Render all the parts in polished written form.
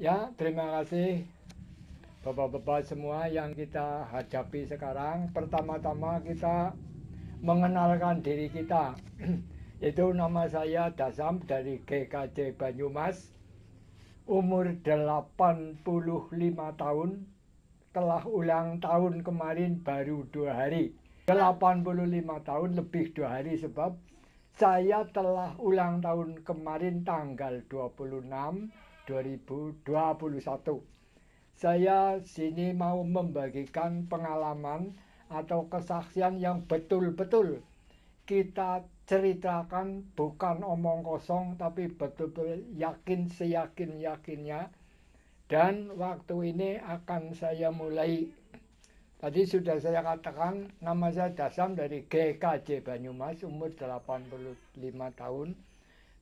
Ya, terima kasih Bapak-bapak semua yang kita hadapi sekarang. Pertama-tama kita mengenalkan diri kita. Itu nama saya Dasam dari GKJ Banyumas. Umur 85 tahun. Telah ulang tahun kemarin baru 2 hari. 85 tahun lebih 2 hari sebab saya telah ulang tahun kemarin tanggal 26 2021. Saya sini mau membagikan pengalaman atau kesaksian yang betul-betul kita ceritakan, bukan omong kosong tapi betul-betul yakin seyakin-yakinnya. Dan waktu ini akan saya mulai. Tadi sudah saya katakan nama saya Dasam dari GKJ Banyumas, umur 85 tahun.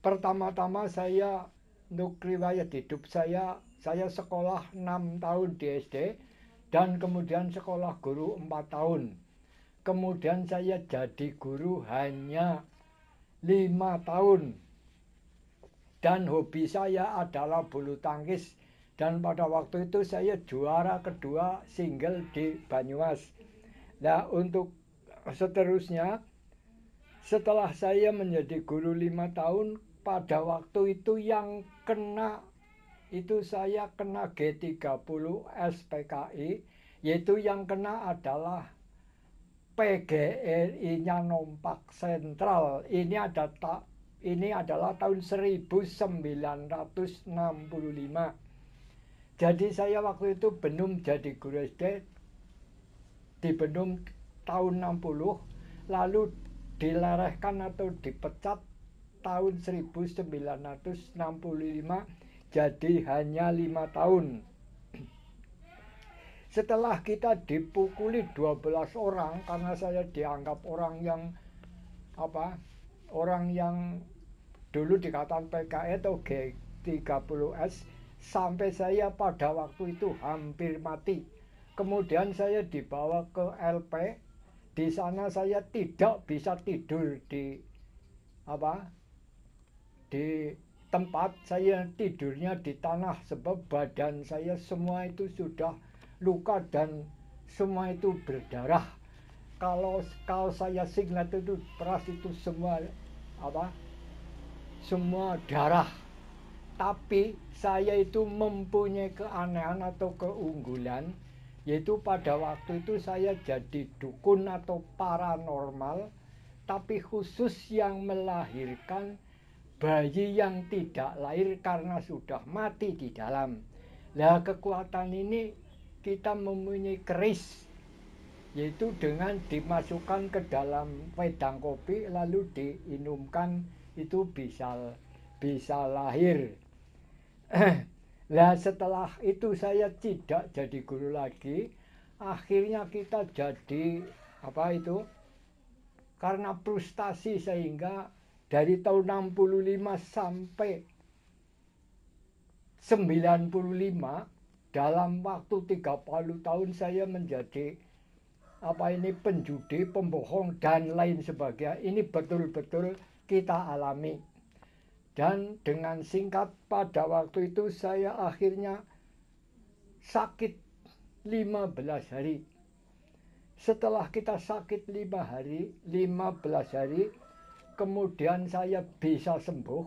Pertama-tama saya, untuk riwayat hidup saya sekolah 6 tahun di SD dan kemudian sekolah guru 4 tahun. Kemudian saya jadi guru hanya 5 tahun. Dan hobi saya adalah bulu tangkis. Dan pada waktu itu saya juara kedua single di Banyumas. Nah, untuk seterusnya, setelah saya menjadi guru 5 tahun, pada waktu itu yang kena itu saya kena G30 SPKI, yaitu yang kena adalah PGRI-nya Nompak Sentral. Ini adalah tahun 1965. Jadi saya waktu itu Benum jadi guru SD di Benum tahun 60, lalu dilerehkan atau dipecat tahun 1965 jadi hanya 5 tahun. Setelah kita dipukuli 12 orang karena saya dianggap orang yang apa? Orang yang dulu dikatakan PKI atau G30S, sampai saya pada waktu itu hampir mati. Kemudian saya dibawa ke LP. Di sana saya tidak bisa tidur di apa? Di tempat, saya tidurnya di tanah sebab badan saya semua itu sudah luka dan semua itu berdarah. Kalau saya singlet itu peras itu semua apa? Semua darah. Tapi saya itu mempunyai keanehan atau keunggulan, yaitu pada waktu itu saya jadi dukun atau paranormal, tapi khusus yang melahirkan bayi yang tidak lahir karena sudah mati di dalam. Nah, kekuatan ini kita mempunyai keris, yaitu dengan dimasukkan ke dalam wedang kopi lalu diinumkan, itu bisa lahir. Nah, setelah itu saya tidak jadi guru lagi. Akhirnya kita jadi apa itu? Karena frustasi sehingga dari tahun 65 sampai 95, dalam waktu 30 tahun saya menjadi penjudi, pembohong dan lain sebagainya. Ini betul-betul kita alami. Dan dengan singkat, pada waktu itu saya akhirnya sakit 15 hari. Setelah kita sakit 15 hari, kemudian saya bisa sembuh.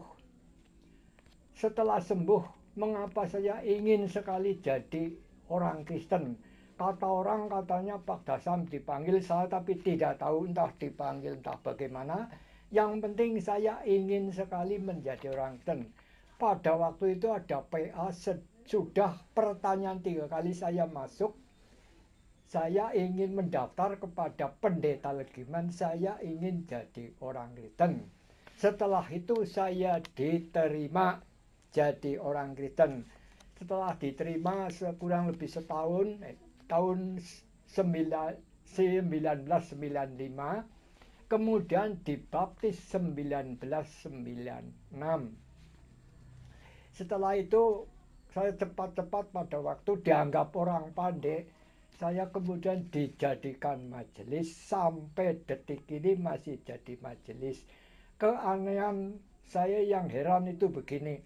Setelah sembuh, mengapa saya ingin sekali jadi orang Kristen? Kata orang katanya Pak Dasam dipanggil, saya tapi tidak tahu entah dipanggil entah bagaimana. Yang penting saya ingin sekali menjadi orang Kristen. Pada waktu itu ada PA, sudah pertanyaan 3 kali saya masuk. Saya ingin mendaftar kepada pendeta legiman, saya ingin jadi orang Kristen. Setelah itu saya diterima jadi orang Kristen. Setelah diterima kurang lebih setahun, tahun 1995, kemudian dibaptis 1996. Setelah itu saya cepat-cepat pada waktu dianggap orang pandai, saya kemudian dijadikan majelis, sampai detik ini masih jadi majelis. Keanehan saya yang heran itu begini,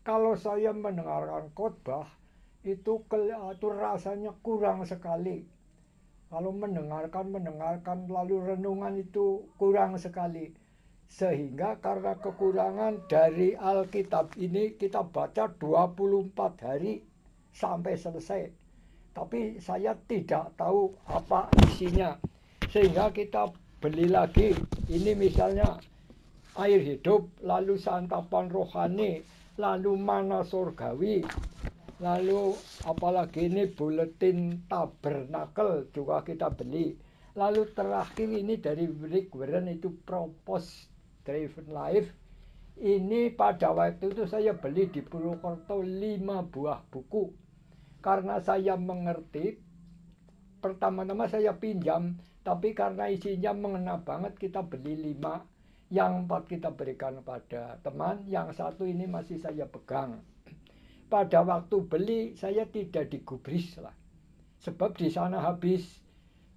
kalau saya mendengarkan khotbah itu rasanya kurang sekali. Kalau mendengarkan lalu renungan itu kurang sekali. Sehingga karena kekurangan dari Alkitab ini kita baca 24 hari sampai selesai. Tapi saya tidak tahu apa isinya. Sehingga kita beli lagi. Ini misalnya air hidup, lalu santapan rohani, lalu mana surgawi, lalu apalagi ini buletin tabernakel juga kita beli. Lalu terakhir ini dari Rick Warren itu Purpose Driven Life. Ini pada waktu itu saya beli di Purwokerto 5 buah buku. Karena saya mengerti, pertama-tama saya pinjam, tapi karena isinya mengena banget kita beli 5. Yang 4 kita berikan kepada teman, yang 1 ini masih saya pegang. Pada waktu beli saya tidak digubris lah, sebab di sana habis.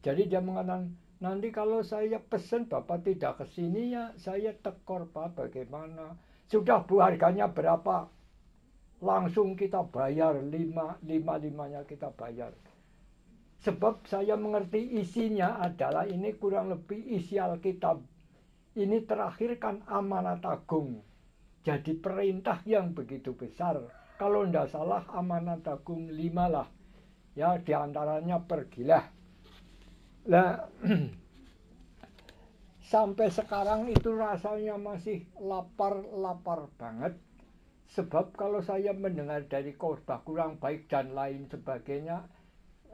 Jadi dia mengatakan, nanti kalau saya pesen Bapak tidak kesini ya saya tekor Pak, bagaimana? Sudah Bu, harganya berapa? Langsung kita bayar 5-5-nya kita bayar. Sebab saya mengerti isinya adalah ini kurang lebih isi Alkitab. Ini terakhir kan amanat agung. Jadi perintah yang begitu besar. Kalau tidak salah amanat agung 5 lah. Ya diantaranya pergilah. Nah, sampai sekarang itu rasanya masih lapar banget. Sebab kalau saya mendengar dari khotbah kurang baik dan lain sebagainya,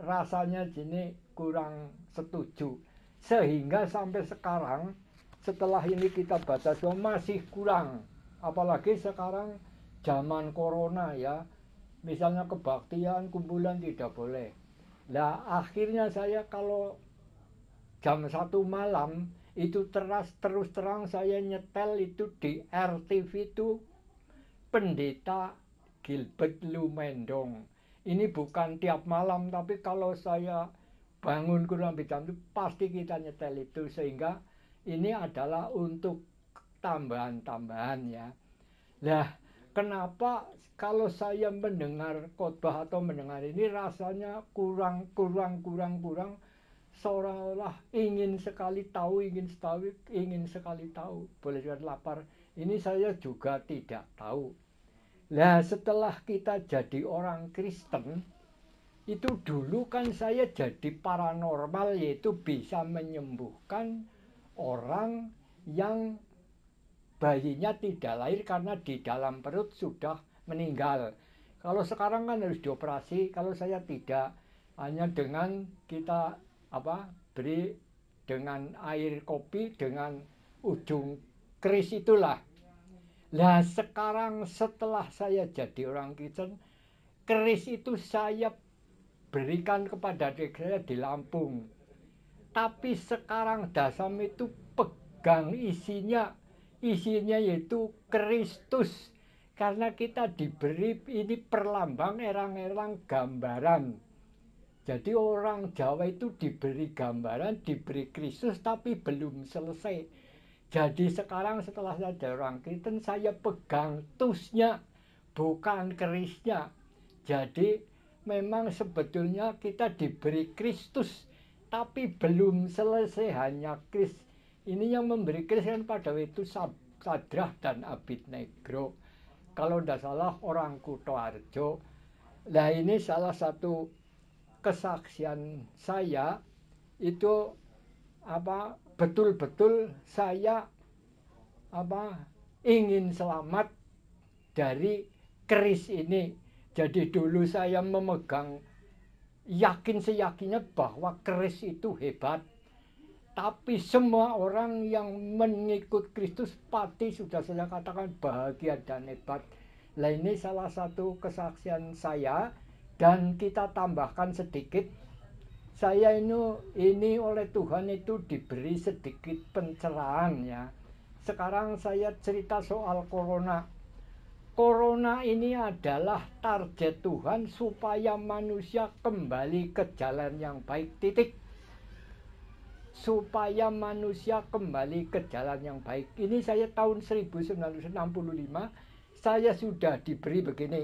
rasanya gini kurang setuju. Sehingga sampai sekarang setelah ini kita baca semua masih kurang. Apalagi sekarang zaman corona ya. Misalnya kebaktian, kumpulan tidak boleh. Nah akhirnya saya kalau jam 1 malam itu terus terang saya nyetel itu di RTV itu Pendeta Gilbert Lumendong. Ini bukan tiap malam, tapi kalau saya bangun kurang lebih jam itu pasti kita nyetel itu. Sehingga ini adalah untuk tambahan-tambahan ya. Nah, kenapa kalau saya mendengar khotbah atau mendengar ini rasanya kurang, seolah-olah ingin sekali tahu. Boleh jadi lapar. Ini saya juga tidak tahu. Nah, setelah kita jadi orang Kristen, itu dulu kan saya jadi paranormal, yaitu bisa menyembuhkan orang yang bayinya tidak lahir karena di dalam perut sudah meninggal. Kalau sekarang kan harus dioperasi, kalau saya tidak, hanya dengan kita beri dengan air kopi dengan ujung keris itulah. Nah sekarang setelah saya jadi orang Kristen, keris itu saya berikan kepada adik saya di Lampung. Tapi sekarang Dasam itu pegang isinya yaitu Kristus. Karena kita diberi ini perlambang erang-erang gambaran. Jadi orang Jawa itu diberi gambaran, diberi Kristus tapi belum selesai. Jadi sekarang setelah saya jadi orang Kristen, saya pegang tusnya, bukan kerisnya. Jadi memang sebetulnya kita diberi Kristus, tapi belum selesai hanya Kris. Ini yang memberi Kris kan pada itu Sadrah dan Abednego. Kalau tidak salah orang Kutoarjo. Nah ini salah satu kesaksian saya itu betul-betul saya ingin selamat dari keris ini. Jadi dulu saya memegang yakin seyakinnya bahwa keris itu hebat. Tapi semua orang yang mengikut Kristus pasti sudah saya katakan bahagia dan hebat. Nah ini salah satu kesaksian saya dan kita tambahkan sedikit. Saya ini oleh Tuhan itu diberi sedikit pencerahan ya. Sekarang saya cerita soal corona. Corona ini adalah target Tuhan supaya manusia kembali ke jalan yang baik, titik. Supaya manusia kembali ke jalan yang baik. Ini saya tahun 1965 saya sudah diberi begini.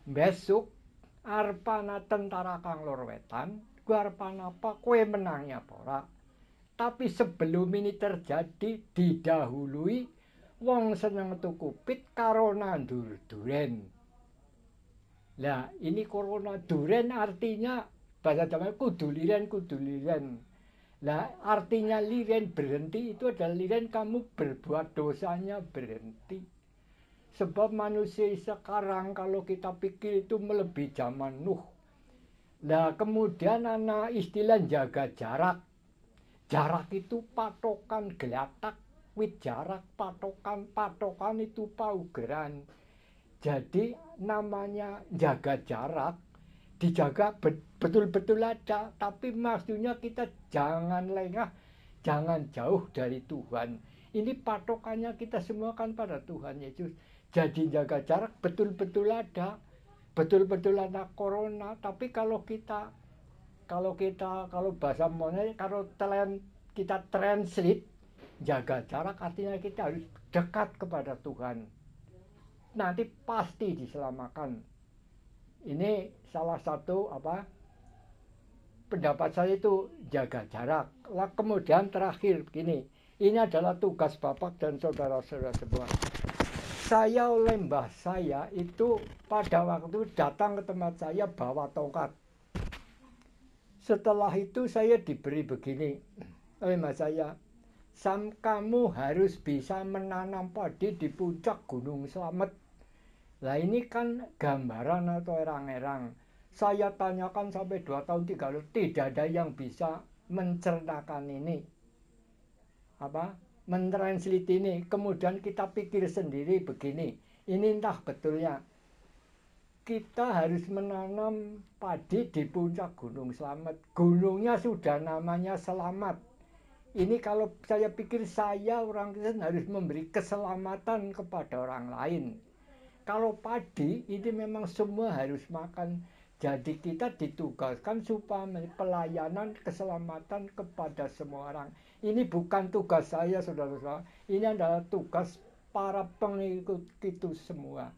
Besok arepana tentara kang lor wetan, ku arepana apa kowe menangi apa ora. Tapi sebelum ini terjadi didahului wong seneng tuku pit karo nandur duren. Nah, ini corona duren artinya bahasa Jawa kudu liren. Nah, artinya liren berhenti itu adalah liren kamu berbuat dosanya berhenti. Sebab manusia sekarang kalau kita pikir itu melebihi zaman Nuh. Nah, kemudian anak istilah jaga jarak. Jarak itu patokan gelatak, wit jarak patokan itu paugeran. Jadi namanya jaga jarak, dijaga betul-betul ada, tapi maksudnya kita jangan lengah, jangan jauh dari Tuhan. Ini patokannya kita semua kan pada Tuhan Yesus. Jadi jaga jarak betul-betul ada, betul-betul ada corona, tapi kalau bahasa Monet kalau kita translate jaga jarak artinya kita harus dekat kepada Tuhan, nanti pasti diselamatkan. Ini salah satu pendapat saya itu jaga jarak. Kemudian terakhir begini, ini adalah tugas Bapak dan saudara-saudara semua. Saya oleh mbah saya itu pada waktu datang ke tempat saya bawa tongkat. Setelah itu saya diberi begini oleh mbah saya, kamu harus bisa menanam padi di puncak Gunung Slamet. Lah ini kan gambaran atau erang-erang. Saya tanyakan sampai 2 tahun 3 tahun tidak ada yang bisa menceritakan ini. Mentranslate ini. Kemudian kita pikir sendiri begini. Ini entah betulnya. Kita harus menanam padi di puncak Gunung Slamet. Gunungnya sudah namanya Selamat. Ini kalau saya pikir saya orang Kristen harus memberi keselamatan kepada orang lain. Kalau padi ini memang semua harus makan. Jadi kita ditugaskan supaya pelayanan keselamatan kepada semua orang. Ini bukan tugas saya saudara-saudara. Ini adalah tugas para pengikut itu semua.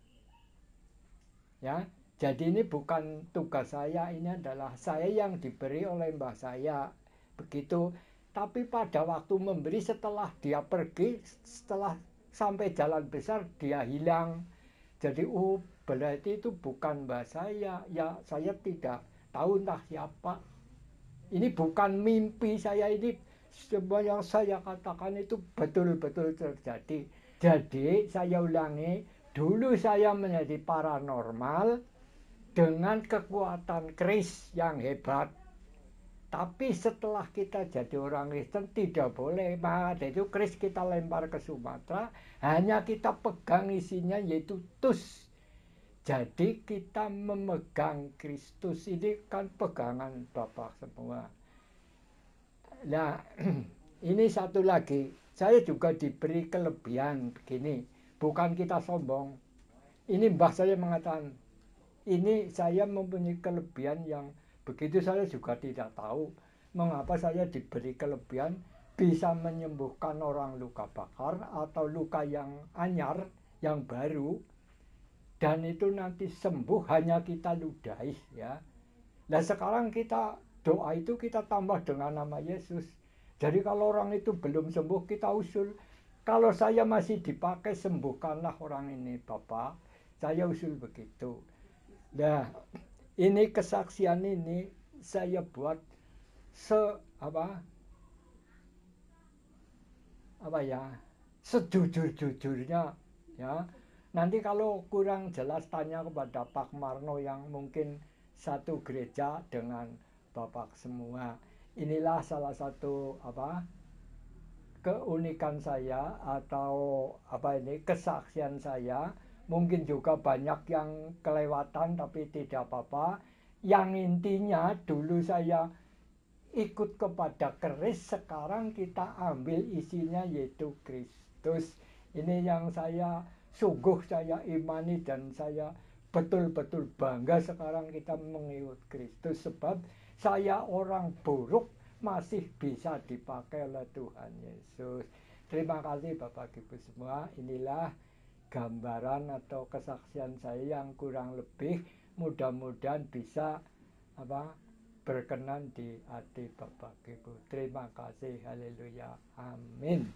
Ya, jadi ini bukan tugas saya, ini adalah saya yang diberi oleh mbah saya. Begitu. Tapi pada waktu memberi setelah dia pergi, setelah sampai jalan besar dia hilang. Jadi berarti itu bukan mbah saya. Ya saya tidak tahu entah siapa. Ini bukan mimpi saya, ini semua yang saya katakan itu betul-betul terjadi. Jadi saya ulangi, dulu saya menjadi paranormal dengan kekuatan keris yang hebat. Tapi setelah kita jadi orang Kristen tidak boleh. Maka itu keris kita lempar ke Sumatera, hanya kita pegang isinya yaitu tus. Jadi kita memegang Kristus, ini kan pegangan Bapak semua. Nah, ini satu lagi. Saya juga diberi kelebihan begini. Bukan kita sombong. Ini mbah saya mengatakan, ini saya mempunyai kelebihan yang begitu saya juga tidak tahu. Mengapa saya diberi kelebihan bisa menyembuhkan orang luka bakar atau luka yang anyar, yang baru. Dan itu nanti sembuh hanya kita ludahi ya. Nah sekarang kita doa itu kita tambah dengan nama Yesus. Jadi kalau orang itu belum sembuh kita usul, kalau saya masih dipakai sembuhkanlah orang ini Bapak. Saya usul begitu. Nah ini kesaksian ini saya buat sejujur-jujurnya ya. Nanti kalau kurang jelas tanya kepada Pak Marno yang mungkin satu gereja dengan Bapak semua. Inilah salah satu keunikan saya atau kesaksian saya. Mungkin juga banyak yang kelewatan tapi tidak apa-apa. Yang intinya dulu saya ikut kepada keris, sekarang kita ambil isinya yaitu Kristus. Ini yang sungguh saya imani dan saya betul-betul bangga sekarang kita mengikut Kristus. Sebab saya orang buruk masih bisa dipakai oleh Tuhan Yesus. Terima kasih Bapak Ibu semua. Inilah gambaran atau kesaksian saya yang kurang lebih mudah-mudahan bisa berkenan di hati Bapak Ibu. Terima kasih. Haleluya. Amin.